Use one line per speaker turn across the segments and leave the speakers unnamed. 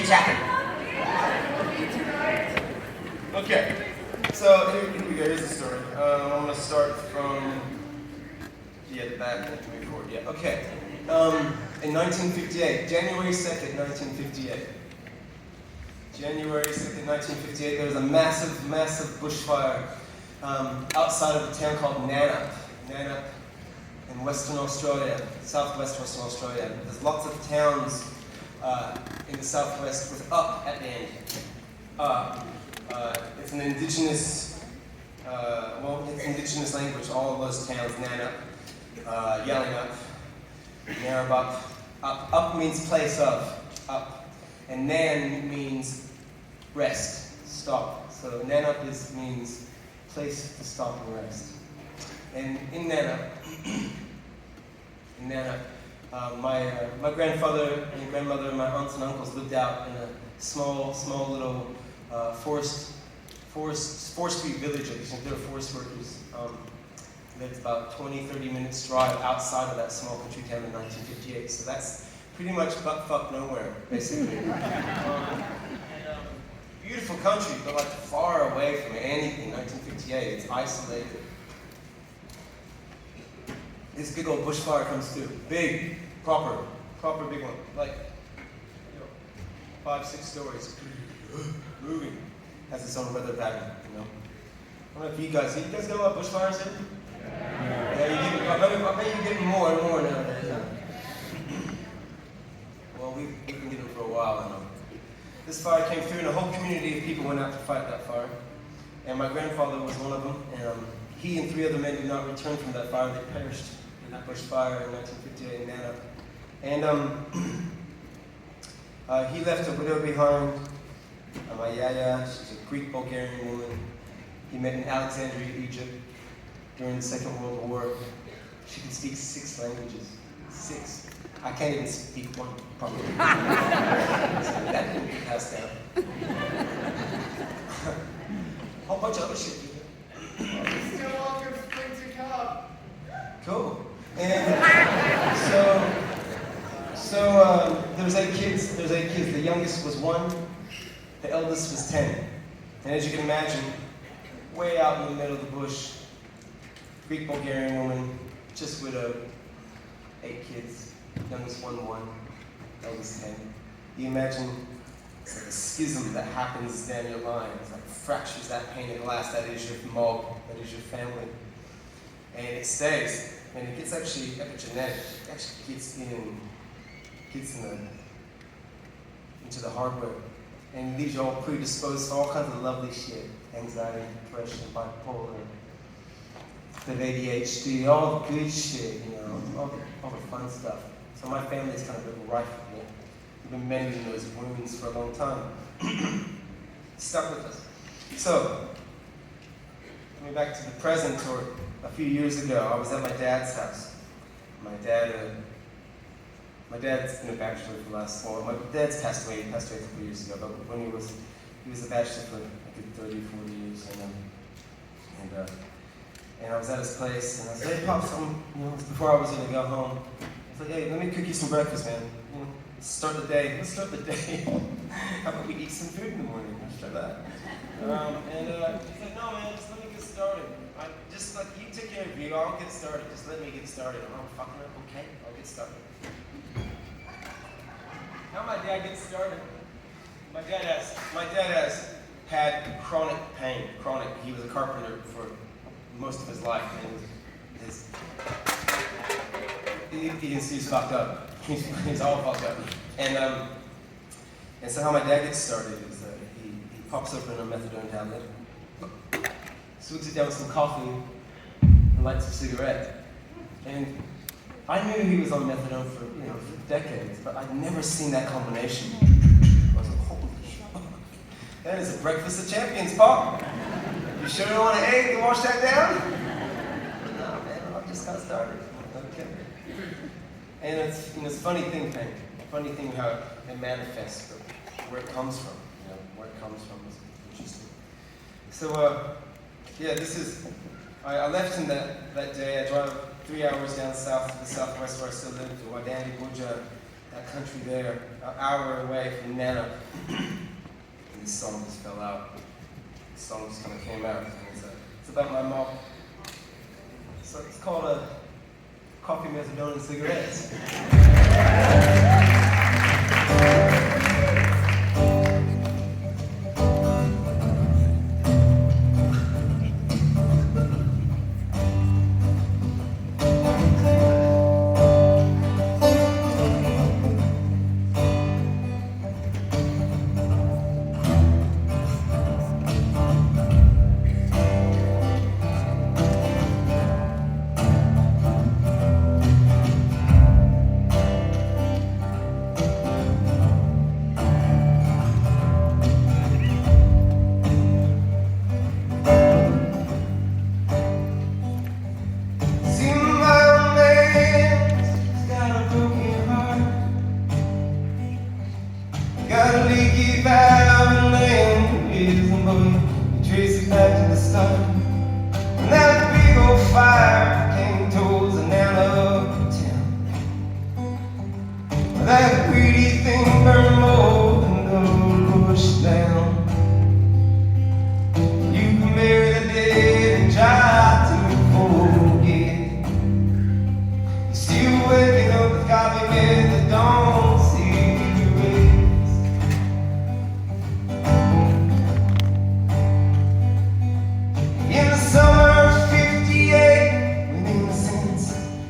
keep chatting. Okay, so here we go, here's the story. I'm going to start from the back and move forward. Yeah, okay. In 1958, January 2nd, 1958. January 2nd, 1958, there was a massive, massive bushfire outside of a town called Nannup in Western Australia, southwest Western Australia. There's lots of towns in the southwest with up at the end. It's an indigenous, it's indigenous language, all of those towns, Nannup, yelling up, Narrabup. Up means place of, up. And Nan means rest, stop. So Nannup means place to stop and rest. And in Nannup, my grandfather and grandmother and my aunts and uncles lived out in a small little forestry village. They were forest workers. Lived about 20-30 minutes drive outside of that small country town in 1958. So that's pretty much butt-fuck nowhere, basically. Beautiful country, but like far away from anything. 1958, it's isolated. This big old bushfire comes through. Big, proper big one. Like, 5-6 stories. Moving. Has its own weather pattern, I don't know if you guys get a lot of bushfires here? Yeah, I bet you're getting more and more nowadays. Well, we've been getting them for a while, I know. This fire came through and a whole community of people went out to fight that fire. And my grandfather was one of them, and he and 3 other men did not return from that fire. They perished in that bushfire in 1958 in Nannup. And he left a widow behind, my yaya. She's a Greek-Bulgarian woman. He met in Alexandria, Egypt during the Second World War. She could speak 6 languages. 6. I can't even speak one properly. So that didn't get passed down. A whole bunch of other shit.
Still welcome spring to come.
Cool. And so there was 8 kids. The youngest was 1. The eldest was 10. And as you can imagine, way out in the middle of the bush, Greek-Bulgarian woman, just widowed, 8 kids. Youngest 1, eldest 10. You imagine it's like a schism that happens down your line. It's like fractures that pane of glass. That is your mob. That is your family. And it stays. And it gets actually epigenetic. It actually gets into the hardware. And leaves you all predisposed to all kinds of lovely shit. Anxiety, depression, bipolar, the ADHD, all the good shit, all the fun stuff. So my family's kind of been rife with it. We've been mending those wounds for a long time. Stuck with us. So, coming back to the present, or a few years ago, I was at my dad's house. My dad's been a bachelor for the last long. My dad's passed away. He passed away a couple years ago. But when he was a bachelor for a good 30, 40 years, and I was at his place, and I said, "Hey, Pops, before I was gonna go home, I was like, hey, let me cook you some breakfast, man. Let's start the day. How about we eat some food in the morning? Let's try that." And he's like, "No, man, just let me get started. You take care of you. I'll get started. Just let me get started." I'm fucking up. Okay, I'll get started. How my dad gets started? My dad has had chronic pain. Chronic. He was a carpenter for most of his life, and he's fucked up. He's all fucked up. And so how my dad gets started is he pops open a methadone tablet, swoops it down with some coffee, and lights a cigarette. And I knew he was on methadone for decades, but I'd never seen that combination. I was like, holy fuck. That is a breakfast of champions, Pop. You sure don't want an egg to wash that down? No, man, I just got started. Okay. And it's a funny thing how it manifests, but where it comes from. Where it comes from is interesting. So, I left him that day. I drove 3 hours down south to the southwest where I still live, to Wadandi Buja, that country there, an hour away from Nana. And this song just fell out. This song just kind of came out. And it's about my mom. So it's called Coffee, Methdone Cigarettes. Got a leaky valve and laying is a moon. You trace it back to the start. And that big old fire came towards the Nana of town. That greedy thing burned more than the bush down. You can bury the dead and try to forget. You're still waking up with coffee with the dawn.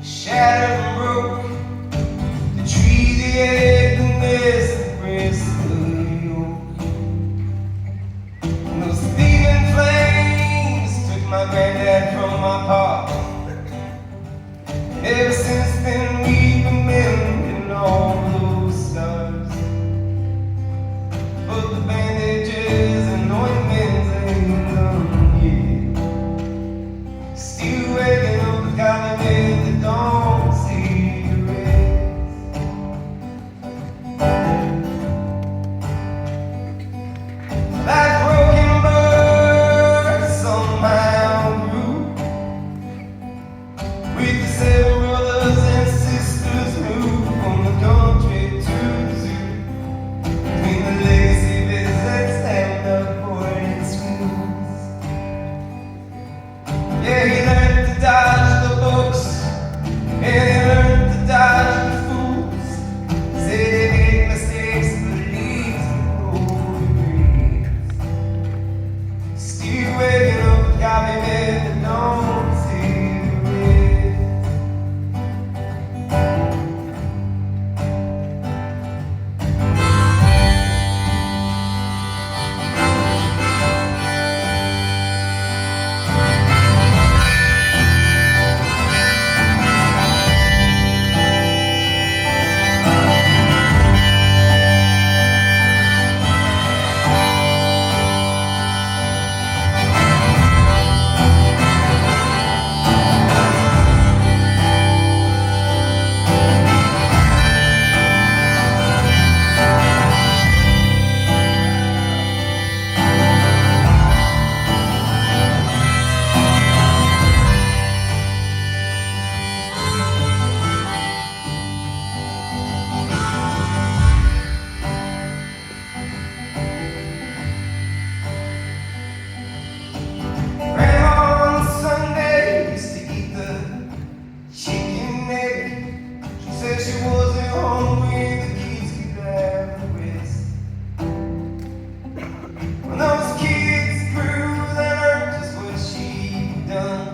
Shattered and broke, the tree, the egg, the nest, the breast, the yolk. And those thieving flames took my granddad from my pa. And ever since then we've been mending all those scars. But the bandages and ointments ain't done yet. Still waking up the coffee with the dawn. That broken bird somehow grew with the 7 brothers and sisters who from the country to the zoo. Between the lazy visits and the boarding schools. Yeah, he learned to dodge the books, and he learned to dodge the fools. Say they made mistakes, but leaves still waking up, got me with the dawn cigarettes. She wasn't hungry, the kids could have the rest. When those kids grew, they learned just what she'd done.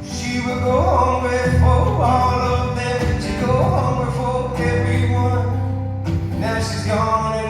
She would go hungry for all of them, she'd go hungry for everyone. Now she's gone.